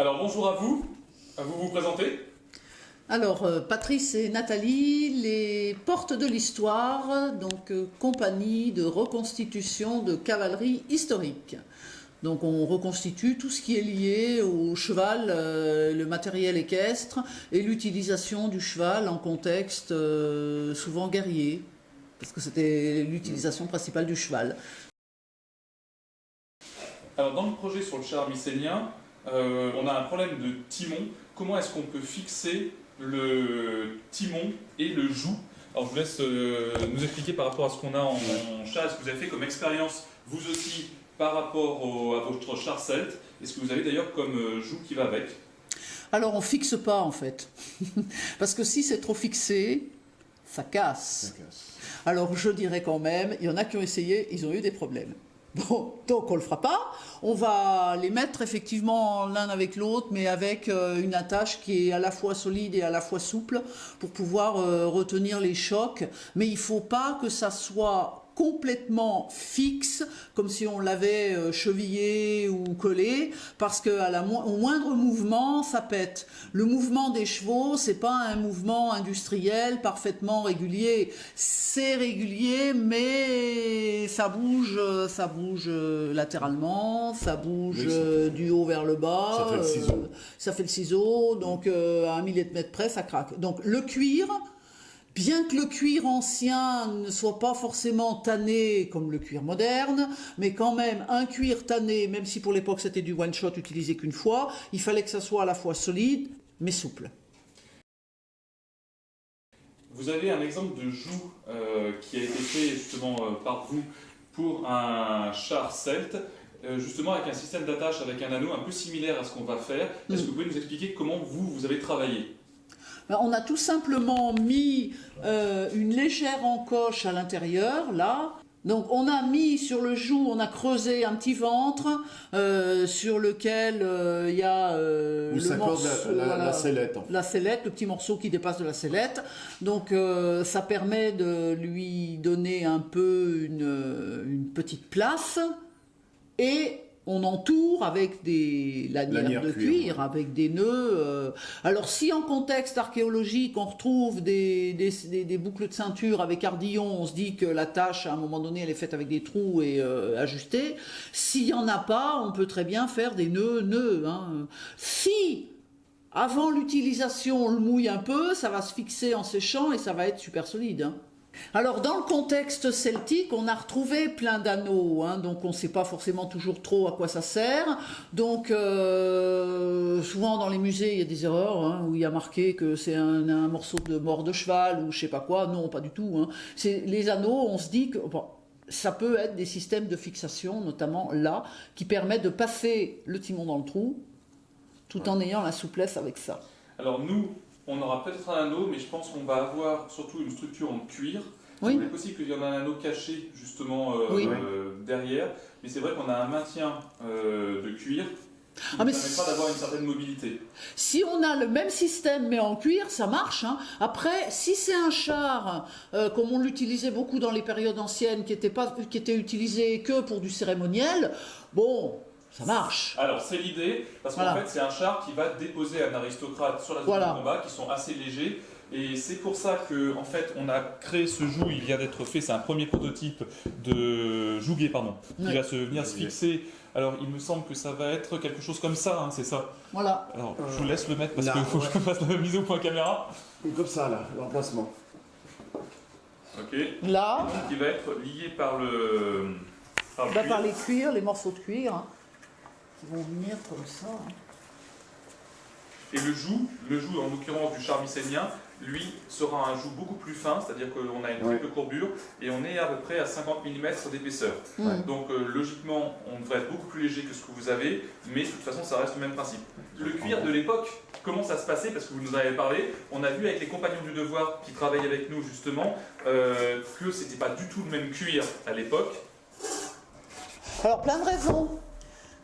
Alors bonjour à vous vous présentez? Alors, Patrice et Nathalie, les portes de l'histoire, donc compagnie de reconstitution de cavalerie historique. Donc on reconstitue tout ce qui est lié au cheval, le matériel équestre et l'utilisation du cheval en contexte souvent guerrier, parce que c'était l'utilisation principale du cheval. Alors dans le projet sur le char mycénien, on a un problème de timon. Comment est-ce qu'on peut fixer le timon et le joug? Alors je vous laisse nous expliquer par rapport à ce qu'on a en char, ce que vous avez fait comme expérience, vous aussi, par rapport à votre char celte, et ce que vous avez d'ailleurs comme joug qui va avec. Alors on fixe pas en fait, parce que si c'est trop fixé, ça casse. Alors je dirais quand même, il y en a qui ont essayé, ils ont eu des problèmes. Bon, donc on le fera pas. On va les mettre effectivement l'un avec l'autre, mais avec une attache qui est à la fois solide et à la fois souple pour pouvoir retenir les chocs. Mais il faut pas que ça soit complètement fixe, comme si on l'avait chevillé ou collé, parce que au moindre mouvement, ça pète. Le mouvement des chevaux, c'est pas un mouvement industriel parfaitement régulier. C'est régulier, mais ça bouge latéralement, ça bouge du haut vers le bas. Ça fait le ciseau. Ça fait le ciseau, donc à 1 millimètre près, ça craque. Donc le cuir. Bien que le cuir ancien ne soit pas forcément tanné comme le cuir moderne, mais quand même un cuir tanné, même si pour l'époque c'était du one shot utilisé qu'une fois, il fallait que ça soit à la fois solide mais souple. Vous avez un exemple de joug qui a été fait justement par vous pour un char celte, justement avec un système d'attache avec un anneau un peu similaire à ce qu'on va faire. Est-ce que vous pouvez nous expliquer comment vous avez travaillé? On a tout simplement mis une légère encoche à l'intérieur, là. Donc on a mis sur le joug, on a creusé un petit ventre sur lequel il y a le morceau, la sellette. En fait. La sellette, le petit morceau qui dépasse de la sellette. Donc ça permet de lui donner un peu une petite place et on entoure avec des lanières de cuir, avec des nœuds. Alors si en contexte archéologique on retrouve des boucles de ceinture avec ardillon, on se dit que la tâche à un moment donné elle est faite avec des trous et ajustée. S'il n'y en a pas, on peut très bien faire des nœuds. Hein. Si avant l'utilisation on le mouille un peu, ça va se fixer en séchant et ça va être super solide. Hein. Alors dans le contexte celtique, on a retrouvé plein d'anneaux, hein, donc on ne sait pas forcément toujours trop à quoi ça sert. Donc souvent dans les musées il y a des erreurs, hein, où il y a marqué que c'est un morceau de mort de cheval ou je sais pas quoi. Non, pas du tout. Hein. Les anneaux, on se dit que bon, ça peut être des systèmes de fixation, notamment là, qui permettent de passer le timon dans le trou, tout en ayant la souplesse avec ça. Alors nous, on aura peut-être un anneau, mais je pense qu'on va avoir surtout une structure en cuir. Oui. Il est possible qu'il y en ait un anneau caché justement derrière, mais c'est vrai qu'on a un maintien de cuir qui nous permettra d'avoir une certaine mobilité. Si on a le même système mais en cuir, ça marche. Hein. Après, si c'est un char, comme on l'utilisait beaucoup dans les périodes anciennes, qui était utilisé que pour du cérémoniel, bon... Ça marche. Alors c'est l'idée, parce qu'en fait c'est un char qui va déposer un aristocrate sur la zone de combat, qui sont assez légers. Et c'est pour ça que en fait on a créé ce joug, il vient d'être fait, c'est un premier prototype de jouguet, qui va venir se fixer. Alors il me semble que ça va être quelque chose comme ça, hein, c'est ça. Voilà. Alors je vous laisse le mettre parce qu'il faut que je fasse la mise au point caméra. Comme ça là, l'emplacement. Ok. Là. Donc il va être lié par le par les cuirs, les morceaux de cuir. Hein. Qui vont venir comme ça. Et le joug en l'occurrence du char mycénien, lui sera un joug beaucoup plus fin, c'est-à-dire qu'on a une triple courbure et on est à peu près à 50 mm d'épaisseur. Donc logiquement, on devrait être beaucoup plus léger que ce que vous avez, mais de toute façon, ça reste le même principe. Le cuir de l'époque, comment ça se passait? Parce que vous nous en avez parlé, on a vu avec les compagnons du devoir qui travaillent avec nous justement que c'était pas du tout le même cuir à l'époque. Alors plein de raisons.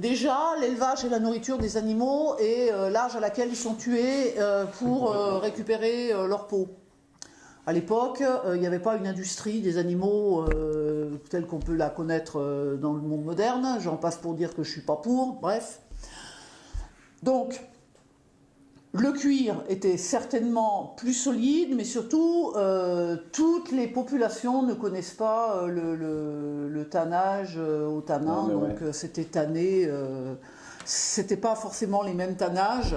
Déjà, l'élevage et la nourriture des animaux et l'âge à laquelle ils sont tués pour récupérer leur peau. À l'époque, il n'y avait pas une industrie des animaux telle qu'on peut la connaître dans le monde moderne. J'en passe pour dire que je ne suis pas pour, bref. Donc, le cuir était certainement plus solide, mais surtout, toutes les populations ne connaissent pas le tannage au tanin, donc c'était tanné, c'était pas forcément les mêmes tannages.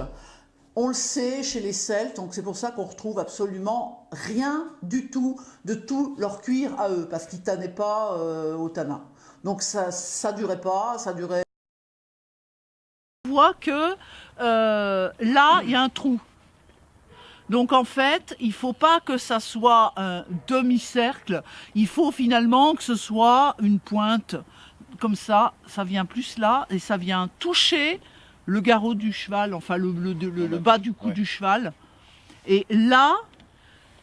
On le sait chez les Celtes, donc c'est pour ça qu'on retrouve absolument rien du tout de tout leur cuir à eux, parce qu'ils tannaient pas au tanin. Donc ça durait pas, ça durait... On voit que là, il y a un trou. Donc en fait, il ne faut pas que ça soit un demi-cercle, il faut finalement que ce soit une pointe. Comme ça vient plus là, et ça vient toucher le garrot du cheval, enfin le bas du cou du cheval. Et là,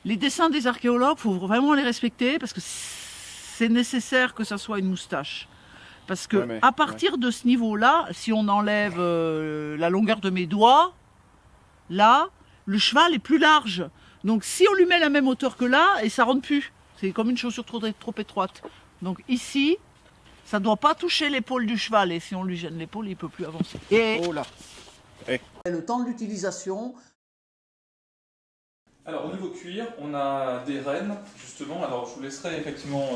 les dessins des archéologues, il faut vraiment les respecter, parce que c'est nécessaire que ça soit une moustache. Parce que à partir de ce niveau-là, si on enlève la longueur de mes doigts, là, le cheval est plus large. Donc si on lui met la même hauteur que là, et ça rentre plus. C'est comme une chaussure trop étroite. Donc ici, ça ne doit pas toucher l'épaule du cheval. Et si on lui gêne l'épaule, il ne peut plus avancer. Et oh là. Le temps de l'utilisation. Alors au niveau cuir, on a des rênes, justement. Alors je vous laisserai effectivement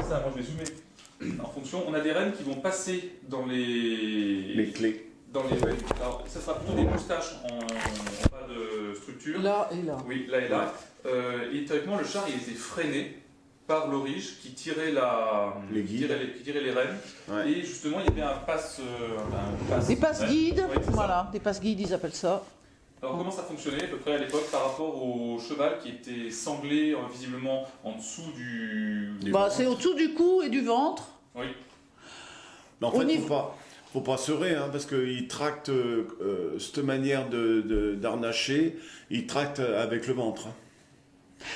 ça, moi je vais zoomer en fonction. On a des rênes qui vont passer dans les clés. Dans les rênes. Alors ça sera plutôt des moustaches en bas de structure. Là et là. Oui, là et là. Et théoriquement, le char il était freiné par l'orige qui tirait les rênes. Ouais. Et justement, il y avait un passe... des passes-guides, ouais, voilà, des passes-guides, ils appellent ça. Alors comment ça fonctionnait à peu près à l'époque par rapport au cheval qui était sanglé visiblement en dessous du c'est au-dessous du cou et du ventre. Oui. Mais en fait, faut pas serer, hein, parce qu'il tracte cette manière d'harnacher, il tracte avec le ventre. Hein.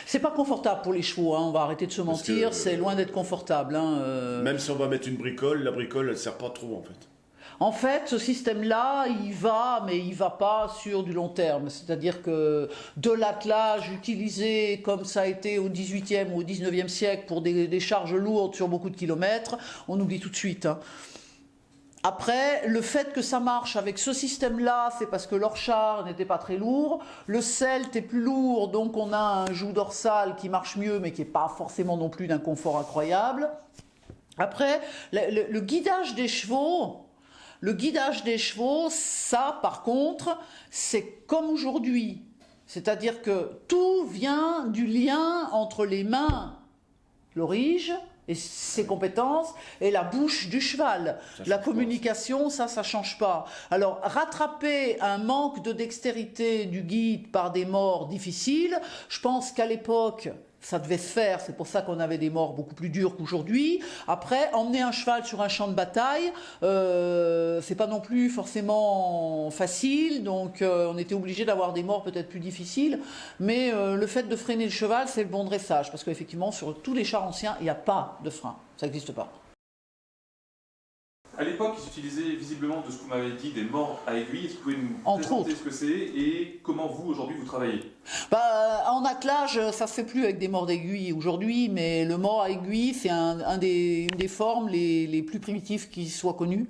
C'est pas confortable pour les chevaux, hein, on va arrêter de se mentir, c'est loin d'être confortable. Hein, Même si on va mettre une bricole, la bricole elle sert pas trop en fait. En fait, ce système-là, il va, mais il va pas sur du long terme. C'est-à-dire que de l'attelage utilisé comme ça a été au XVIIIe ou au XIXe siècle pour des charges lourdes sur beaucoup de kilomètres, on oublie tout de suite. Hein. Après, le fait que ça marche avec ce système-là, c'est parce que leur char n'était pas très lourd. Le celte est plus lourd, donc on a un joug dorsal qui marche mieux, mais qui n'est pas forcément non plus d'un confort incroyable. Après, le guidage des chevaux... Le guidage des chevaux, ça, par contre, c'est comme aujourd'hui. C'est-à-dire que tout vient du lien entre les mains, l'orige, et ses compétences, et la bouche du cheval. La communication, ça change pas. Alors, rattraper un manque de dextérité du guide par des morts difficiles, je pense qu'à l'époque... ça devait se faire, c'est pour ça qu'on avait des morts beaucoup plus dures qu'aujourd'hui. Après, emmener un cheval sur un champ de bataille, c'est pas non plus forcément facile, donc on était obligé d'avoir des morts peut-être plus difficiles, mais le fait de freiner le cheval, c'est le bon dressage, parce qu'effectivement, sur tous les chars anciens, il n'y a pas de frein, ça n'existe pas. À l'époque, ils utilisaient visiblement, de ce que vous m'avez dit, des morts à aiguille. Est-ce que vous pouvez nous présenter ce que c'est et comment vous, aujourd'hui, vous travaillez? En attelage, ça ne se fait plus avec des morts d'aiguille aujourd'hui, mais le mort à aiguille, c'est une des formes les plus primitives qui soient connues.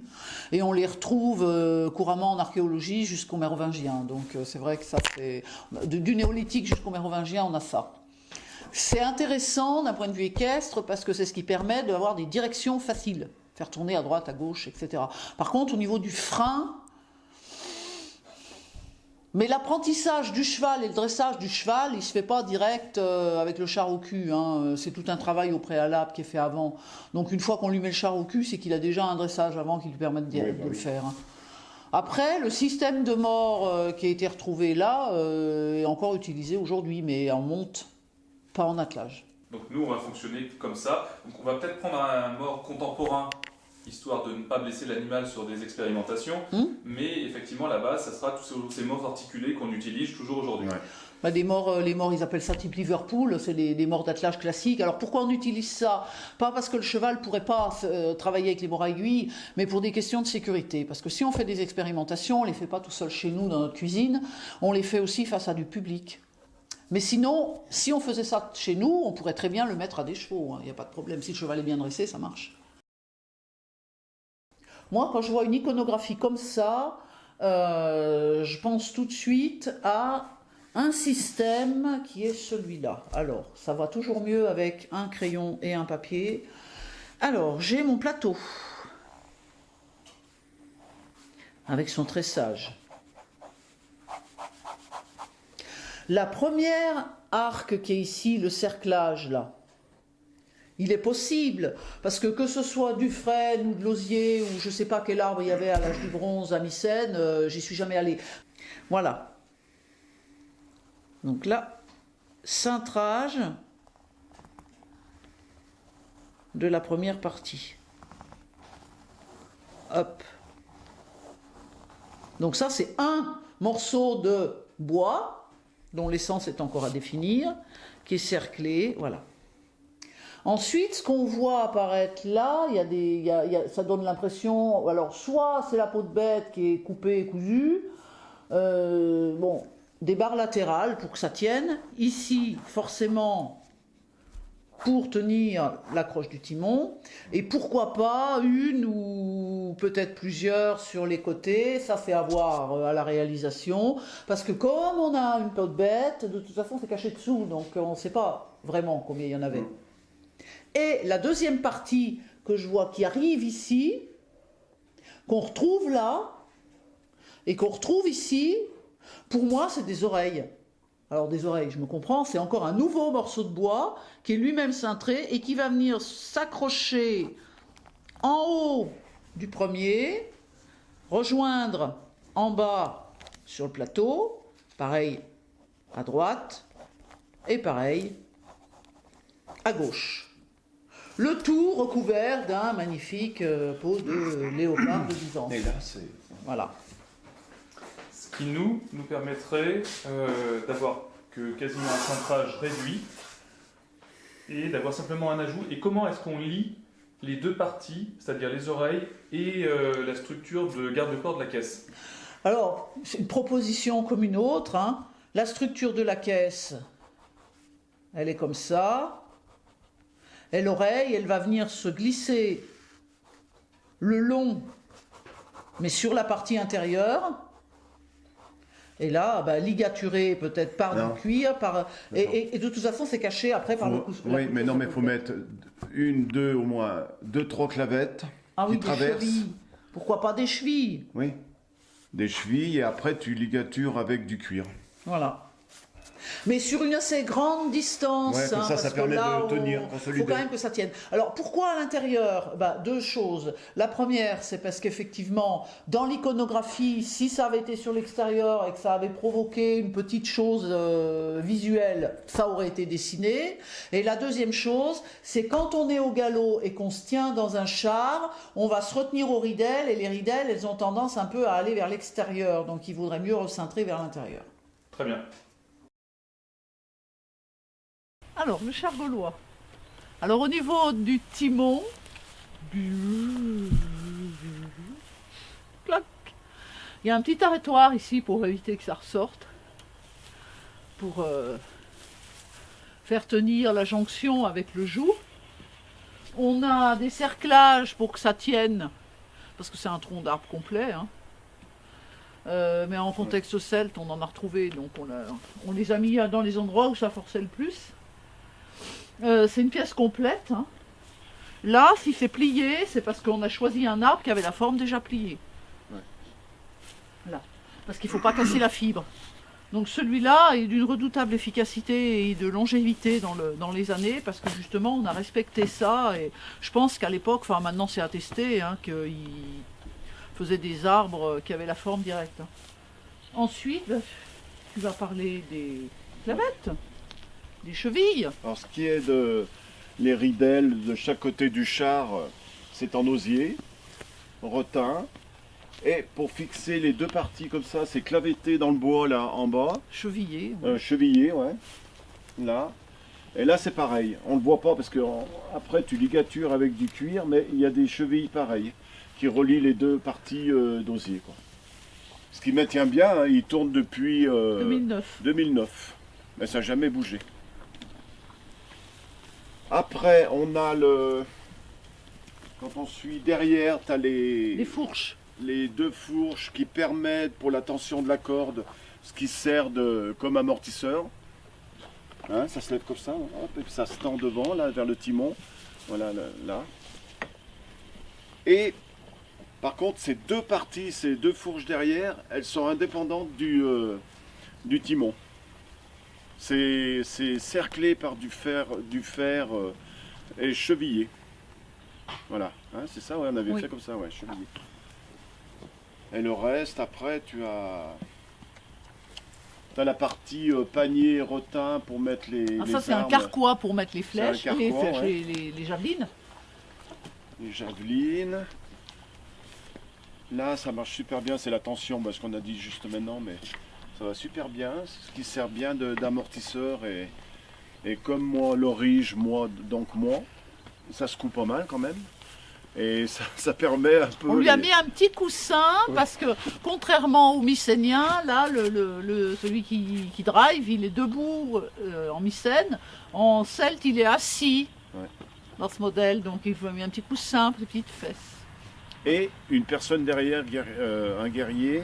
Et on les retrouve couramment en archéologie jusqu'au mérovingien. Donc c'est vrai que ça fait... Du néolithique jusqu'au mérovingien, on a ça. C'est intéressant d'un point de vue équestre parce que c'est ce qui permet d'avoir des directions faciles. Faire tourner à droite, à gauche, etc. Par contre, au niveau du frein, mais l'apprentissage du cheval et le dressage du cheval, il ne se fait pas direct avec le char au cul. Hein. C'est tout un travail au préalable qui est fait avant. Donc une fois qu'on lui met le char au cul, c'est qu'il a déjà un dressage avant qui lui permette de le faire. Hein. Après, le système de mort qui a été retrouvé là est encore utilisé aujourd'hui, mais en monte, pas en attelage. Donc nous, on va fonctionner comme ça. Donc on va peut-être prendre un mort contemporain, histoire de ne pas blesser l'animal sur des expérimentations. Mais effectivement, à la base, ça sera tous ces morts articulés qu'on utilise toujours aujourd'hui. Ouais. Les morts, ils appellent ça type Liverpool, c'est des morts d'attelage classiques. Alors pourquoi on utilise ça? Pas parce que le cheval ne pourrait pas travailler avec les morts à aiguille, mais pour des questions de sécurité. Parce que si on fait des expérimentations, on ne les fait pas tout seul chez nous dans notre cuisine, on les fait aussi face à du public. Mais sinon, si on faisait ça chez nous, on pourrait très bien le mettre à des chevaux. Il n'y a pas de problème. Si le cheval est bien dressé, ça marche. Moi, quand je vois une iconographie comme ça, je pense tout de suite à un système qui est celui-là. Alors, ça va toujours mieux avec un crayon et un papier. Alors, j'ai mon plateau avec son tressage. La première arc qui est ici, le cerclage là, il est possible, parce que ce soit du frêne ou de l'osier, ou je ne sais pas quel arbre il y avait à l'âge du bronze à Mycène, j'y suis jamais allée. Voilà. Donc là, cintrage de la première partie. Hop. Donc ça, c'est un morceau de bois, dont l'essence est encore à définir, qui est cerclé, voilà. Ensuite, ce qu'on voit apparaître là, ça donne l'impression, alors soit c'est la peau de bête qui est coupée et cousue, bon, des barres latérales pour que ça tienne, ici forcément pour tenir l'accroche du timon, et pourquoi pas une ou peut-être plusieurs sur les côtés, ça fait avoir à la réalisation, parce que comme on a une peau de bête, de toute façon c'est caché dessous, donc on ne sait pas vraiment combien il y en avait. Et la deuxième partie que je vois qui arrive ici, qu'on retrouve là, et qu'on retrouve ici, pour moi c'est des oreilles. Alors des oreilles, je me comprends, c'est encore un nouveau morceau de bois qui est lui-même cintré et qui va venir s'accrocher en haut du premier, rejoindre en bas sur le plateau, pareil à droite et pareil à gauche. Le tout recouvert d'un magnifique peau de léopard de 10 ans. Et là, c'est... Voilà. Ce qui nous permettrait d'avoir que quasiment un cintrage réduit et d'avoir simplement un ajout. Et comment est-ce qu'on lie les deux parties, c'est-à-dire les oreilles et la structure de garde-corps de la caisse? Alors, c'est une proposition comme une autre, hein. La structure de la caisse, elle est comme ça. Et l'oreille, elle va venir se glisser le long, mais sur la partie intérieure. Et là, bah, ligaturé peut-être par du cuir, et de toute façon, c'est caché après par le coup. Oui, mais non, mais il faut mettre au moins deux, trois clavettes qui traversent. Chevilles. Pourquoi pas des chevilles? Oui, des chevilles, et après tu ligatures avec du cuir. Voilà. Mais sur une assez grande distance. Ouais, comme ça permet de tenir, il faut quand même que ça tienne. Alors pourquoi à l'intérieur? Deux choses. La première, c'est parce qu'effectivement, dans l'iconographie, si ça avait été sur l'extérieur et que ça avait provoqué une petite chose visuelle, ça aurait été dessiné. Et la deuxième chose, c'est quand on est au galop et qu'on se tient dans un char, on va se retenir aux ridelles, et les ridelles, elles ont tendance un peu à aller vers l'extérieur. Donc il vaudrait mieux recentrer vers l'intérieur. Très bien. Alors, le char gaulois. Alors, au niveau du timon, clac, il y a un petit arrêtoir ici pour éviter que ça ressorte, pour faire tenir la jonction avec le joug. On a des cerclages pour que ça tienne, parce que c'est un tronc d'arbre complet, hein. Mais en contexte celte, on en a retrouvé, donc on les a mis dans les endroits où ça forçait le plus. C'est une pièce complète, hein. Là, si c'est plié, c'est parce qu'on a choisi un arbre qui avait la forme déjà pliée. Ouais. Là. Parce qu'il ne faut pas casser la fibre. Donc celui-là est d'une redoutable efficacité et de longévité dans les années, parce que justement on a respecté ça, et je pense qu'à l'époque, enfin maintenant c'est attesté, hein, qu'ils faisaient des arbres qui avaient la forme directe. Ensuite, tu vas parler des clavettes. Des chevilles. Alors ce qui est de les ridelles de chaque côté du char, c'est en osier, rotin. Et pour fixer les deux parties comme ça, c'est clavetté dans le bois là en bas. Chevillé. Chevillé, ouais. Là. Et là c'est pareil. On ne le voit pas parce que après tu ligatures avec du cuir, mais il y a des chevilles pareilles qui relient les deux parties d'osier, quoi. Ce qui me tient bien, hein, il tourne depuis 2009. Mais ça n'a jamais bougé. Après, on a quand on suit derrière, tu as les fourches. les deux fourches qui permettent pour la tension de la corde, ce qui sert comme amortisseur. Hein, ça se lève comme ça, hop, et puis ça se tend devant, là, vers le timon. Voilà, là. Et par contre, ces deux parties, ces deux fourches derrière, elles sont indépendantes du timon. C'est cerclé par du fer et chevillé. Voilà, hein, c'est ça, ouais, on avait fait comme ça, ouais, chevillé. Et le reste, après, tu as la partie panier, rotin pour mettre les ça, c'est un armes. carquois pour mettre les flèches, Carquois, les javelines. Les javelines. Là, ça marche super bien, c'est la tension, parce qu'on a dit juste maintenant, mais ça va super bien. C'est ce qui sert bien d'amortisseur. Et comme moi, l'orige, ça se coupe pas mal quand même. Et ça permet un peu... On lui a mis un petit coussin, parce que contrairement au mycénien, là, celui qui drive, il est debout en mycène. En celte, il est assis dans ce modèle, donc il faut mis un petit coussin pour les petites fesses. Et une personne derrière, un guerrier,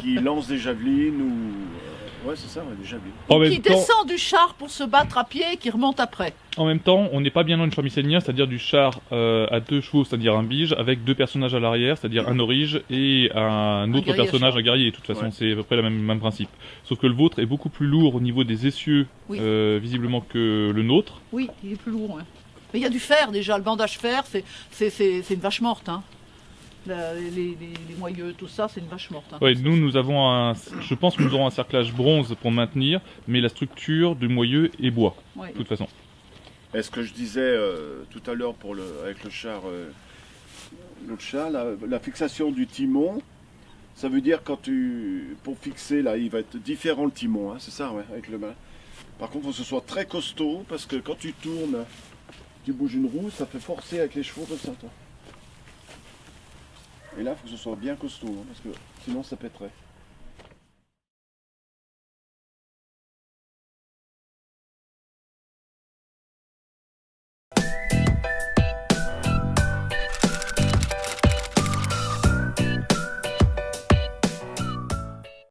qui lance des javelines ou... ouais, c'est ça, des javelines. Qui descend du char pour se battre à pied et qui remonte après. En même temps, on n'est pas bien loin du char mycénien, c'est-à-dire du char à 2 chevaux, c'est-à-dire un bige, avec 2 personnages à l'arrière, c'est-à-dire un orige et un autre personnage, un guerrier. De toute façon, c'est à peu près le même principe. Sauf que le vôtre est beaucoup plus lourd au niveau des essieux, visiblement, que le nôtre. Oui, il est plus lourd, ouais. Mais il y a du fer déjà, le bandage fer, c'est une vache morte. Hein. Les moyeux, tout ça, c'est une vache morte. Hein. Oui, nous avons je pense que nous aurons un cerclage bronze pour maintenir, mais la structure du moyeu est bois, de toute façon. Et ce que je disais tout à l'heure avec le char, l'autre chat, la fixation du timon, ça veut dire pour fixer, là, il va être différent le timon, hein, c'est ça, ouais, avec le main. Par contre, il faut que ce soit très costaud, parce que quand tu tournes, tu bouges une roue, ça fait forcer avec les chevaux comme ça, toi. Et là, il faut que ce soit bien costaud, hein, parce que sinon ça pèterait.